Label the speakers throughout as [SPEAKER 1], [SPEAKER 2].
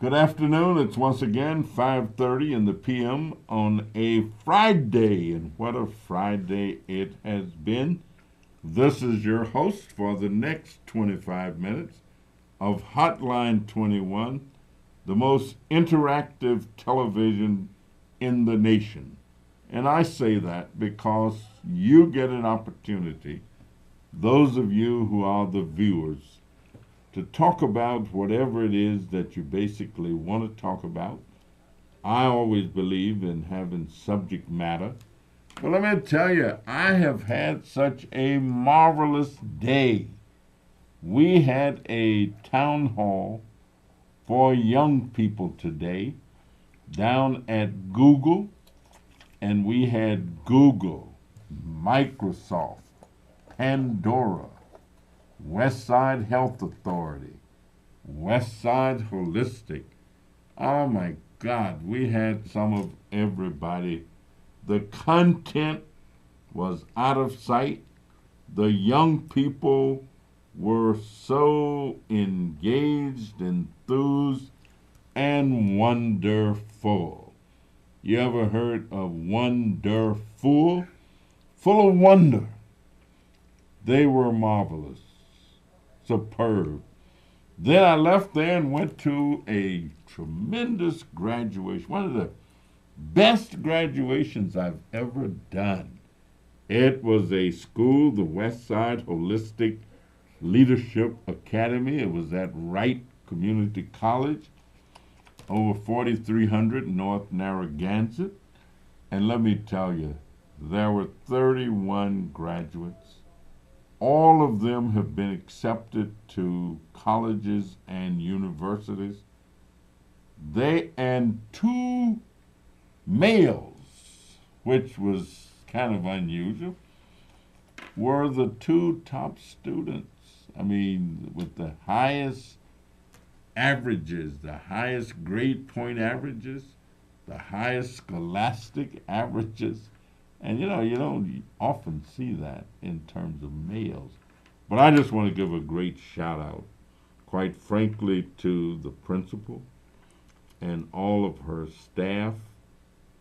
[SPEAKER 1] Good afternoon. It's once again 5:30 in the p.m. on a Friday, and what a Friday it has been. This is your host for the next 25 minutes of Hotline 21, the most interactive television in the nation. And I say that because you get an opportunity, those of you who are the viewers, to talk about whatever it is that you basically want to talk about. I always believe in having subject matter. But let me tell you, I have had such a marvelous day. We had a town hall for young people today down at Google, and we had Google, Microsoft, Pandora, Westside Health Authority, Westside Holistic. Oh my God, we had some of everybody. The content was out of sight. The young people were so engaged, enthused, and wonderful. You ever heard of wonderful? Full of wonder. They were marvelous. Superb. Then I left there and went to a tremendous graduation, one of the best graduations I've ever done. It was a school, the Westside Holistic Leadership Academy. It was at Wright Community College, over 4300 North Narragansett. And let me tell you, there were 31 graduates. All of them have been accepted to colleges and universities. They and two males, which was kind of unusual, were the two top students. I mean, with the highest averages, the highest grade point averages, the highest scholastic averages. And you don't often see that in terms of males. But I just want to give a great shout out, quite frankly, to the principal and all of her staff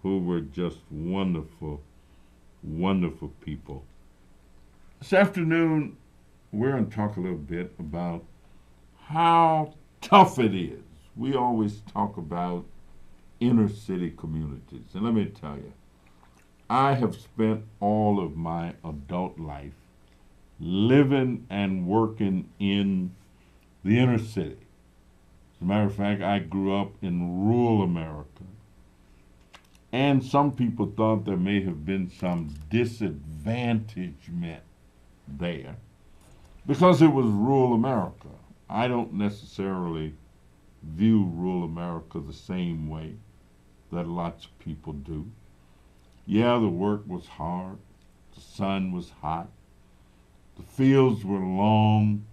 [SPEAKER 1] who were just wonderful, wonderful people. This afternoon, we're going to talk a little bit about how tough it is. We always talk about inner city communities. And let me tell you, I have spent all of my adult life living and working in the inner city. As a matter of fact, I grew up in rural America. And some people thought there may have been some disadvantagement there because it was rural America. I don't necessarily view rural America the same way that lots of people do. Yeah, the work was hard, the sun was hot, the fields were long,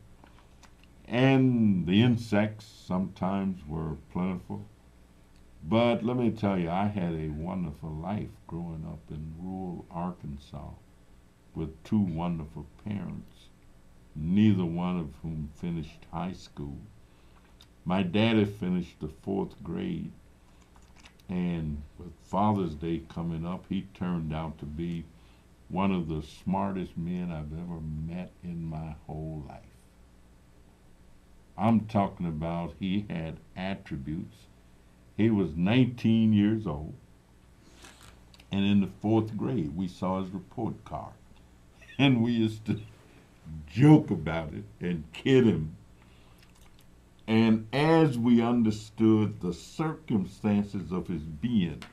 [SPEAKER 1] and the insects sometimes were plentiful. But let me tell you, I had a wonderful life growing up in rural Arkansas with two wonderful parents, neither one of whom finished high school. My daddy finished the fourth grade. And with Father's Day coming up, he turned out to be one of the smartest men I've ever met in my whole life. I'm talking about he had attributes. He was 19 years old, and in the fourth grade, we saw his report card. And we used to joke about it and kid him. And as we understood the circumstances of his being,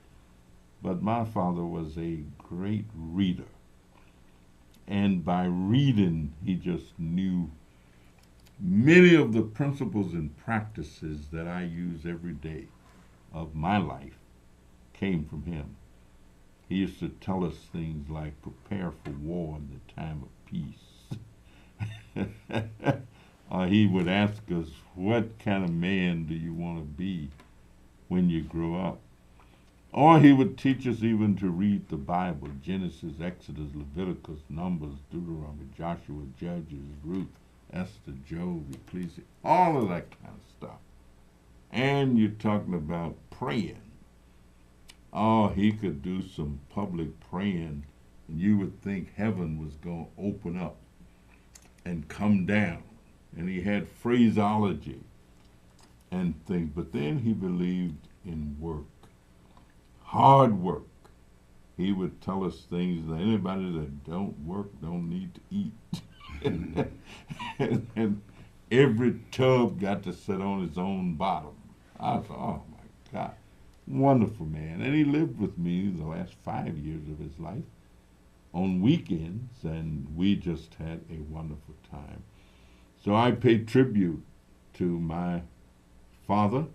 [SPEAKER 1] but my father was a great reader. And by reading, he just knew many of the principles and practices that I use every day of my life came from him. He used to tell us things like prepare for war in the time of peace. He would ask us, what kind of man do you want to be when you grow up? Or he would teach us even to read the Bible, Genesis, Exodus, Leviticus, Numbers, Deuteronomy, Joshua, Judges, Ruth, Esther, Job, Ecclesiastes, all of that kind of stuff. And you're talking about praying. Oh, he could do some public praying, and you would think heaven was going to open up and come down. And he had phraseology and things, but then he believed in work, hard work. He would tell us things that anybody that don't work don't need to eat. and every tub got to sit on its own bottom. I thought, oh my God, wonderful man. And he lived with me the last 5 years of his life on weekends, and we just had a wonderful time. So I pay tribute to my father.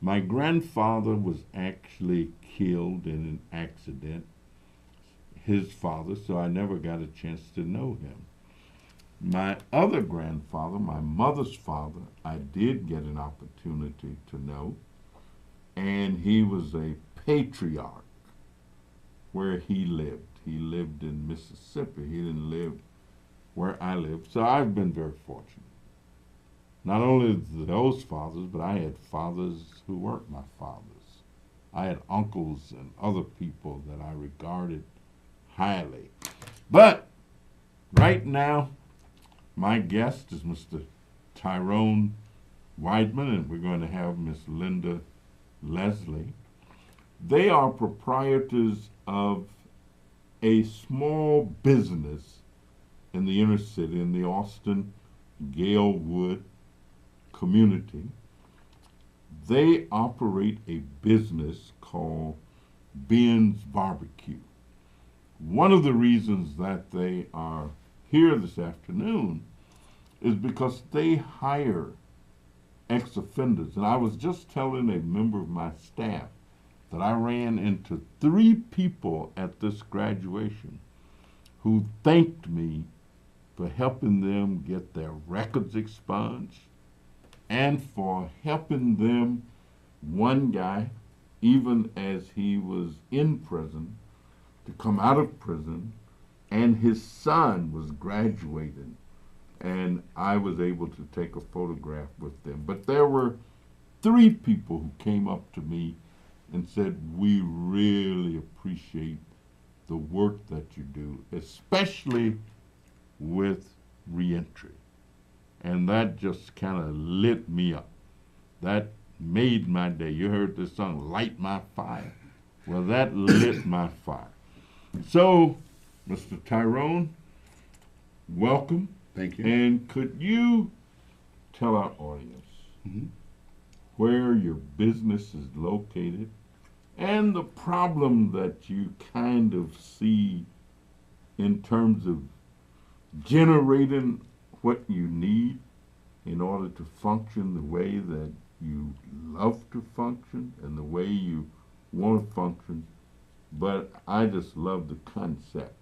[SPEAKER 1] My grandfather was actually killed in an accident, his father, so I never got a chance to know him. My other grandfather, my mother's father, I did get an opportunity to know, and he was a patriarch where he lived. He lived in Mississippi. He didn't live where I lived, so I've been very fortunate. Not only those fathers, but I had fathers who weren't my fathers. I had uncles and other people that I regarded highly. But right now, my guest is Mr. Tyrone Wideman, and we're going to have Miss Linda Leslie. They are proprietors of a small business in the inner city, in the Austin Galewood community. They operate a business called Ben's Barbecue. One of the reasons that they are here this afternoon is because they hire ex-offenders. And I was just telling a member of my staff that I ran into 3 people at this graduation who thanked me for helping them get their records expunged and for helping them, one guy, even as he was in prison, to come out of prison, and his son was graduating, and I was able to take a photograph with them. But there were 3 people who came up to me and said, we really appreciate the work that you do, especially with reentry. And that just kind of lit me up. That made my day. You heard this song, Light My Fire. Well, that lit my fire. So, Mr. Tyrone, welcome.
[SPEAKER 2] Thank you.
[SPEAKER 1] And could you tell our audience where your business is located and the problem that you kind of see in terms of generating what you need in order to function the way that you love to function and the way you want to function. But I just love the concept.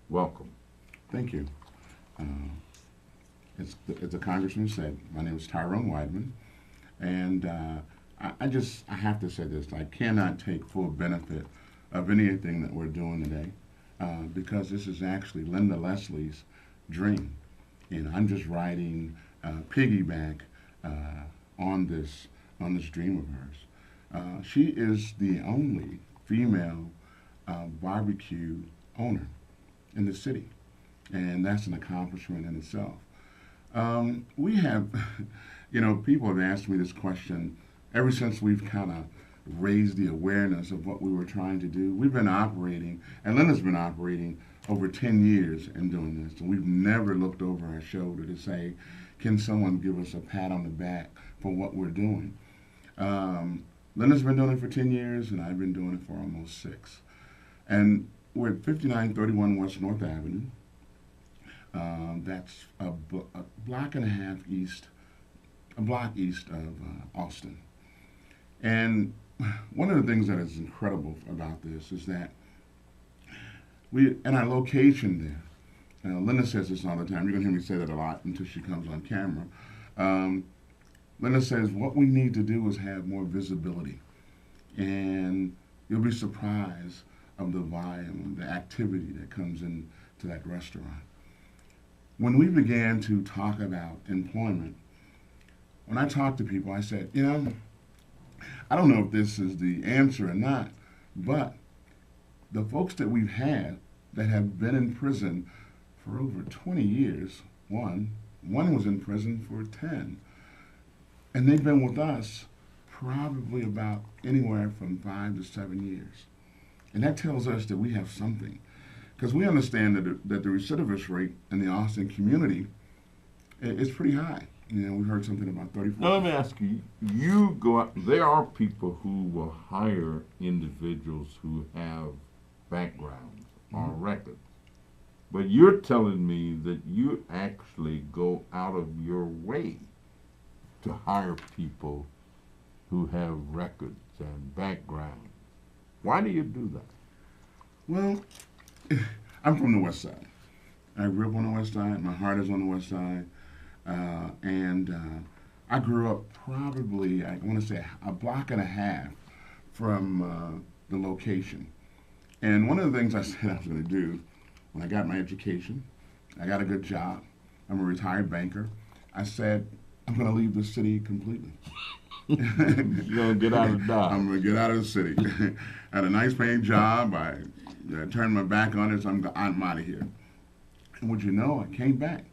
[SPEAKER 1] Welcome.
[SPEAKER 2] Thank you. As the Congressman said, my name is Tyrone Wideman, and I have to say this: I cannot take full benefit of anything that we're doing today because this is actually Linda Leslie's dream, and I'm just riding piggyback on this dream of hers. She is the only female barbecue owner in the city, and that's an accomplishment in itself. We have, people have asked me this question ever since we've kind of raised the awareness of what we were trying to do. We've been operating, and Linda's been operating over 10 years in doing this, and we've never looked over our shoulder to say, can someone give us a pat on the back for what we're doing? Linda's been doing it for 10 years, and I've been doing it for almost 6. And we're at 5931 West North Avenue. That's a block and a half east, a block east of Austin. And one of the things that is incredible about this is that and our location there, Linda says this all the time, you're going to hear me say that a lot until she comes on camera. Linda says what we need to do is have more visibility, and you'll be surprised of the volume, the activity that comes into that restaurant. When we began to talk about employment, when I talk to people, I said, I don't know if this is the answer or not, but the folks that we've had that have been in prison for over 20 years, one was in prison for 10, and they've been with us probably about anywhere from 5 to 7 years. And that tells us that we have something. Because we understand that the recidivist rate in the Austin community is pretty high. We heard something about 34.
[SPEAKER 1] Now let me ask you, you go out, there are people who will hire individuals who have backgrounds or records. But you're telling me that you actually go out of your way to hire people who have records and backgrounds. Why do you do that?
[SPEAKER 2] Well, I'm from the West Side. I grew up on the West Side. My heart is on the West Side. And I grew up probably, I want to say, a block and a half from the location. And one of the things I said I was going to do when I got my education, I got a good job, I'm a retired banker, I said, I'm going to leave the city completely.
[SPEAKER 1] You're going to get out of Dodge.
[SPEAKER 2] I'm going to get out of the city. I had a nice paying job. I turned my back on it, so I'm out of here. And would you know, I came back.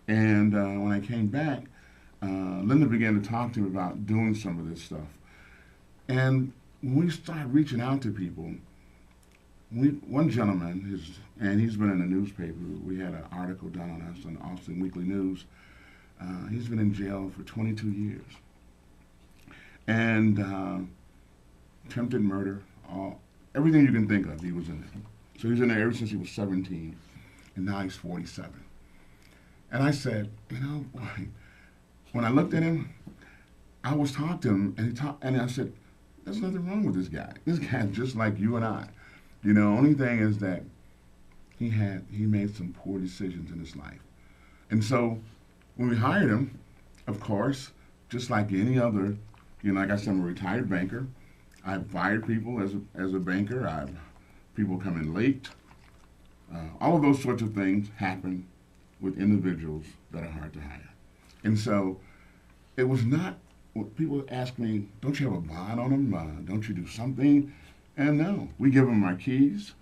[SPEAKER 2] And when I came back, Linda began to talk to me about doing some of this stuff. And when we started reaching out to people, one gentleman, and he's been in the newspaper, we had an article done on us on Austin Weekly News. He's been in jail for 22 years. And attempted murder, everything you can think of, he was in there. So he was in there ever since he was 17, and now he's 47. And I said, when I looked at him, I was talking to him, and I said, there's nothing wrong with this guy. This guy's just like you and I. Only thing is that he made some poor decisions in his life. And so when we hired him, of course, just like any other, like I said, I'm a retired banker. I've fired people as a banker. People come in late. All of those sorts of things happen with individuals that are hard to hire. And so it was not, people ask me, don't you have a bond on them? Don't you do something? And no, we give them our keys.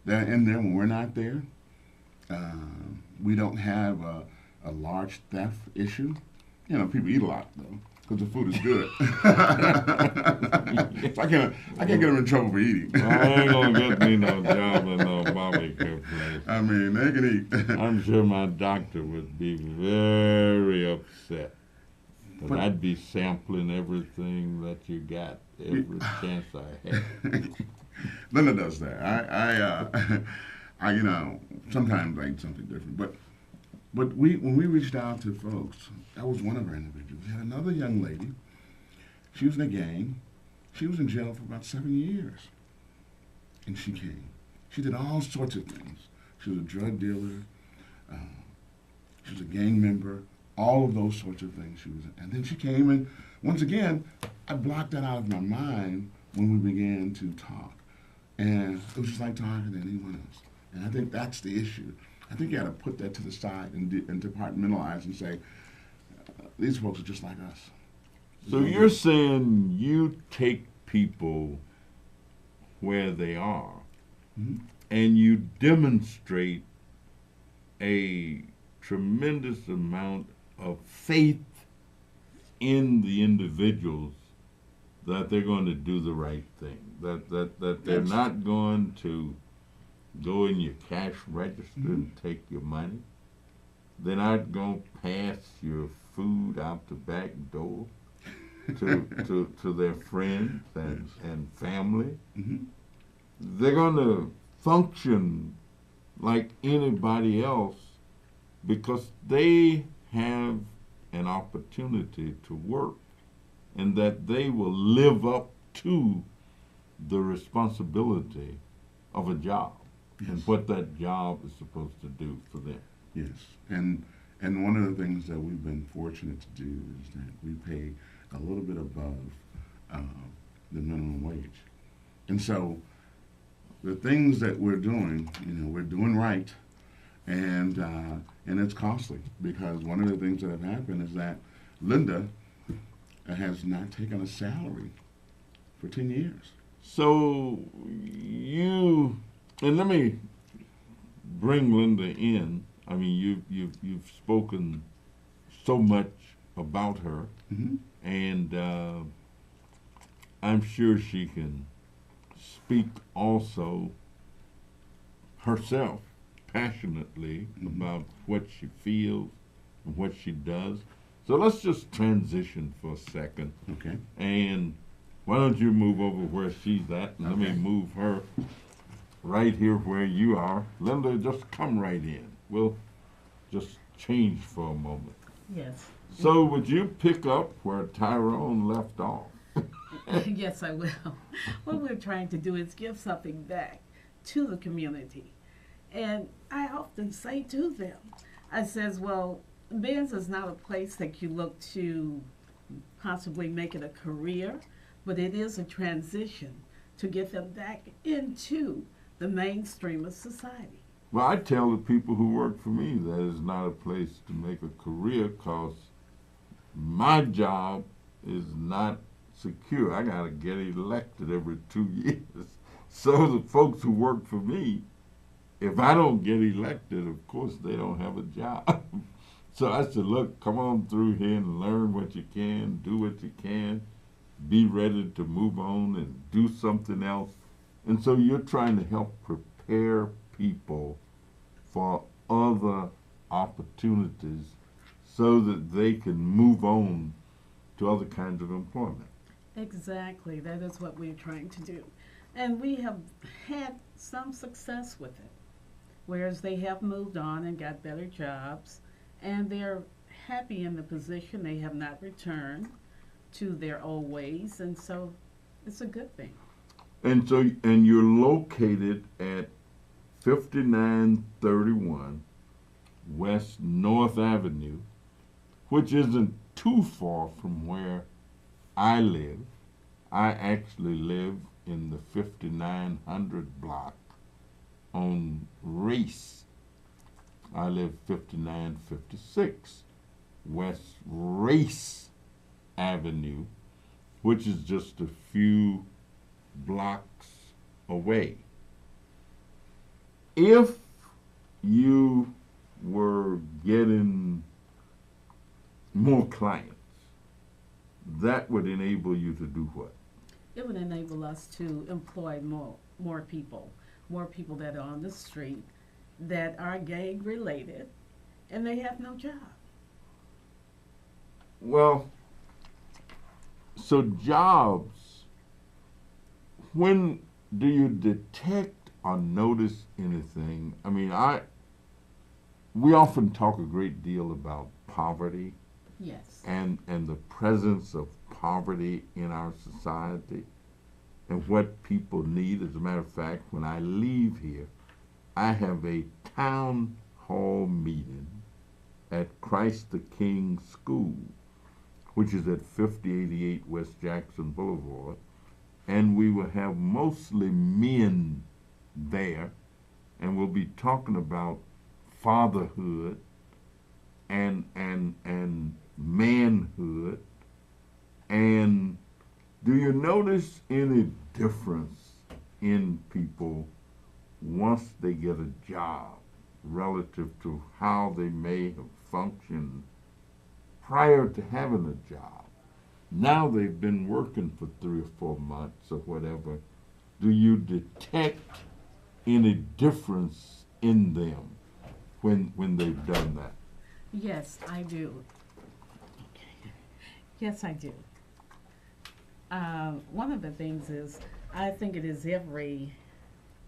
[SPEAKER 2] They're in there when we're not there. We don't have a large theft issue. People eat a lot though, because the food is good. So I can't get them in trouble for eating.
[SPEAKER 1] Well, I ain't gonna get me no job in no barbecue place.
[SPEAKER 2] I mean, they can eat.
[SPEAKER 1] I'm sure my doctor would be very upset. But I'd be sampling everything that you got every chance I had.
[SPEAKER 2] Linda does that. I sometimes I eat something different. But when we reached out to folks, that was one of our individuals. We had another young lady. She was in a gang. She was in jail for about 7 years. And she came. She did all sorts of things. She was a drug dealer. She was a gang member. All of those sorts of things she was in. And then she came, and once again, I blocked that out of my mind when we began to talk. And it was just like talking to anyone else. And I think that's the issue. I think you got to put that to the side and departmentalize and say, these folks are just like us.
[SPEAKER 1] So you're saying you take people where they are, and you demonstrate a tremendous amount of faith in the individuals that they're going to do the right thing, that they're not going to go in your cash register and take your money. They're not going to pass your food out the back door to their friends and family. They're going to function like anybody else because they have an opportunity to work, and that they will live up to the responsibility of a job and what that job is supposed to do for them.
[SPEAKER 2] Yes, and one of the things that we've been fortunate to do is that we pay a little bit above the minimum wage. And so the things that we're doing, we're doing right, and it's costly, because one of the things that have happened is that Linda has not taken a salary for 10 years.
[SPEAKER 1] So and let me bring Linda in. I mean, you've spoken so much about her,
[SPEAKER 2] Mm-hmm.
[SPEAKER 1] and I'm sure she can speak also herself passionately about what she feels and what she does. So let's just transition for a second.
[SPEAKER 2] Okay.
[SPEAKER 1] And why don't you move over where she's at, and let me
[SPEAKER 2] Okay.
[SPEAKER 1] move her right here where you are. Linda, just come right in. We'll just change for a moment.
[SPEAKER 3] Yes.
[SPEAKER 1] So would you pick up where Tyrone left off?
[SPEAKER 3] Yes, I will. What we're trying to do is give something back to the community. And I often say to them, I says, well, Ben's is not a place that you look to possibly make it a career, but it is a transition to get them back into the mainstream of society.
[SPEAKER 1] Well, I tell the people who work for me that it's not a place to make a career because my job is not secure. I got to get elected every 2 years. So the folks who work for me, if I don't get elected, of course, they don't have a job. So I said, look, come on through here and learn what you can, do what you can, be ready to move on and do something else. And so you're trying to help prepare people for other opportunities so that they can move on to other kinds of employment.
[SPEAKER 3] Exactly. That is what we're trying to do. And we have had some success with it, whereas they have moved on and got better jobs, and they're happy in the position. They have not returned to their old ways, and so it's a good thing.
[SPEAKER 1] And so, and you're located at 5931 West North Avenue, which isn't too far from where I live. I actually live in the 5900 block on Race. I live 5956 West Race Avenue, which is just a few blocks away. If you were getting more clients, that would enable you to do what?
[SPEAKER 3] It would enable us to employ more people that are on the street that are gang related and they have no job.
[SPEAKER 1] Well, so jobs, when do you detect or notice anything? I mean, we often talk a great deal about poverty
[SPEAKER 3] Yes.
[SPEAKER 1] and the presence of poverty in our society and what people need. As a matter of fact, when I leave here, I have a town hall meeting at Christ the King School, which is at 5088 West Jackson Boulevard, and we will have mostly men there, and we'll be talking about fatherhood and manhood. And do you notice any difference in people once they get a job relative to how they may have functioned prior to having a job? Now they've been working for 3 or 4 months or whatever. Do you detect any difference in them when they've done that?
[SPEAKER 3] Yes, I do. Yes, I do. One of the things is I think it is every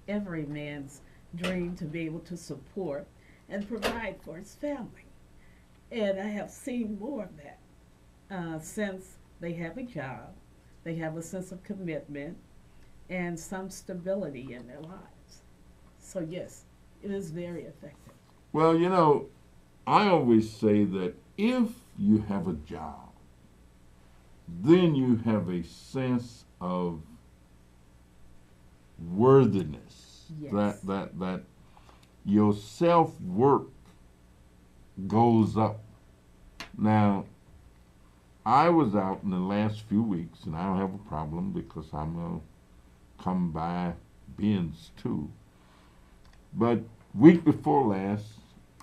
[SPEAKER 3] man's dream to be able to support and provide for his family. And I have seen more of that since they have a job, they have a sense of commitment, and some stability in their lives. So yes, it is very effective.
[SPEAKER 1] Well, you know, I always say that if you have a job, then you have a sense of worthiness.
[SPEAKER 3] Yes.
[SPEAKER 1] That your self-worth goes up. Now, I was out in the last few weeks, and I don't have a problem because I'm going to come by Ben's too. But week before last,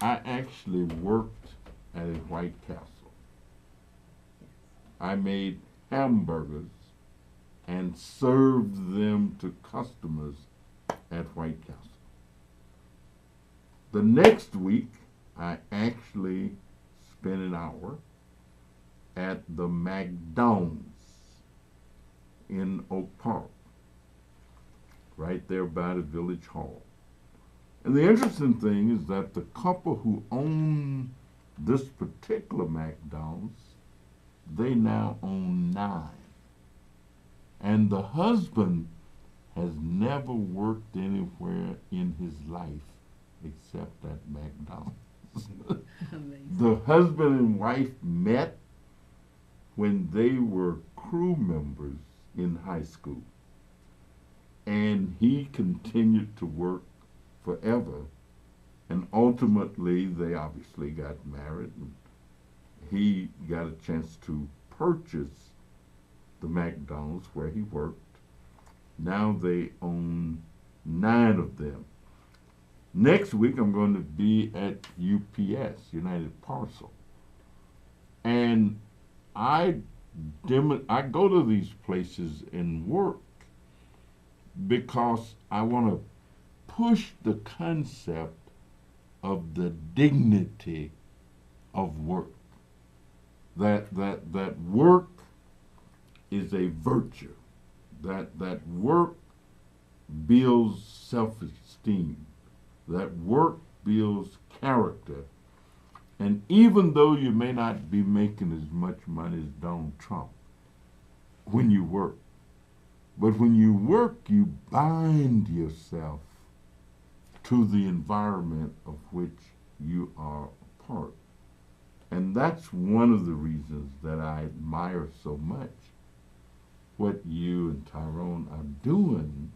[SPEAKER 1] I actually worked at a White Castle. I made hamburgers and served them to customers at White Castle. The next week, I actually spent an hour at the McDonald's in Oak Park, right there by the Village Hall. And the interesting thing is that the couple who own this particular McDonald's, they now own 9. And the husband has never worked anywhere in his life except at McDonald's. The husband and wife met when they were crew members in high school. And he continued to work forever. And ultimately, they obviously got married. And he got a chance to purchase the McDonald's where he worked. Now they own 9 of them. Next week, I'm going to be at UPS, United Parcel. And I go to these places and work because I want to push the concept of the dignity of work. That work is a virtue. That work builds self-esteem. That work builds character. And even though you may not be making as much money as Donald Trump when you work, but when you work, you bind yourself to the environment of which you are a part. And that's one of the reasons that I admire so much what you and Tyrone are doing,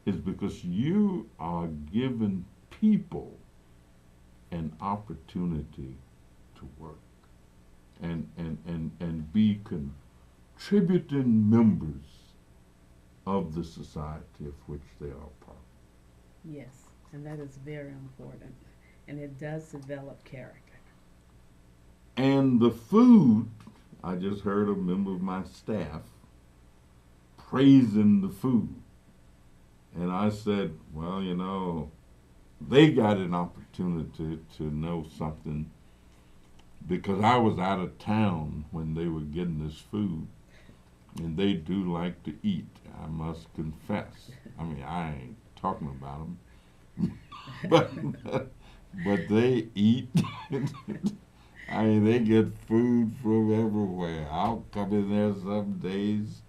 [SPEAKER 1] is because you are giving people an opportunity to work and be contributing members of the society of which they are part.
[SPEAKER 3] Yes, and that is very important. And it does develop character.
[SPEAKER 1] And the food, I just heard a member of my staff praising the food. And I said, well, you know, they got an opportunity to know something because I was out of town when they were getting this food. And they do like to eat, I must confess. I mean, I ain't talking about them. but they eat. I mean, they get food from everywhere. I'll come in there some days,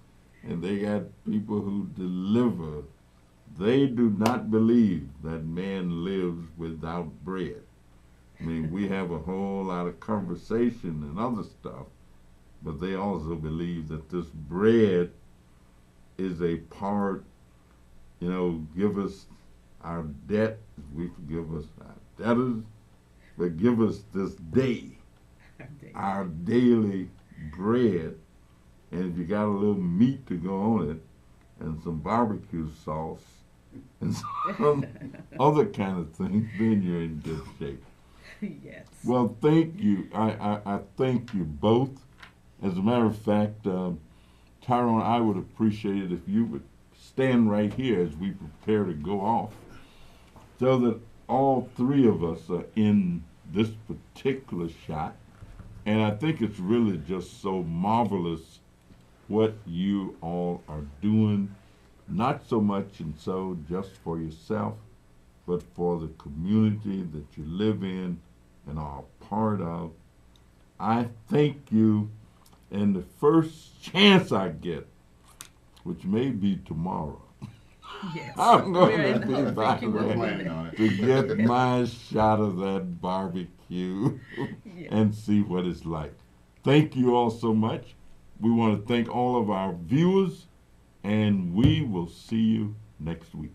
[SPEAKER 1] and they got people who deliver. They do not believe that man lives without bread. I mean, we have a whole lot of conversation and other stuff, but they also believe that this bread is a part, you know, give us our debt, we forgive us our debtors, but give us this day, our daily bread, and if you got a little meat to go on it, and some barbecue sauce, and some other kind of things, then you're in good shape.
[SPEAKER 3] Yes.
[SPEAKER 1] Well, thank you. I thank you both. As a matter of fact, Tyrone, I would appreciate it if you would stand right here as we prepare to go off, so that all 3 of us are in this particular shot. And I think it's really just so marvelous what you all are doing, not so much and so just for yourself, but for the community that you live in and are a part of. I thank you. And the first chance I get, which may be tomorrow,
[SPEAKER 3] Yes.
[SPEAKER 1] I'm going to
[SPEAKER 3] We're
[SPEAKER 1] be back
[SPEAKER 3] thinking we're
[SPEAKER 1] there
[SPEAKER 2] planning on it.
[SPEAKER 1] to get my shot of that barbecue
[SPEAKER 3] Yeah.
[SPEAKER 1] and see what it's like. Thank you all so much. We want to thank all of our viewers, and we will see you next week.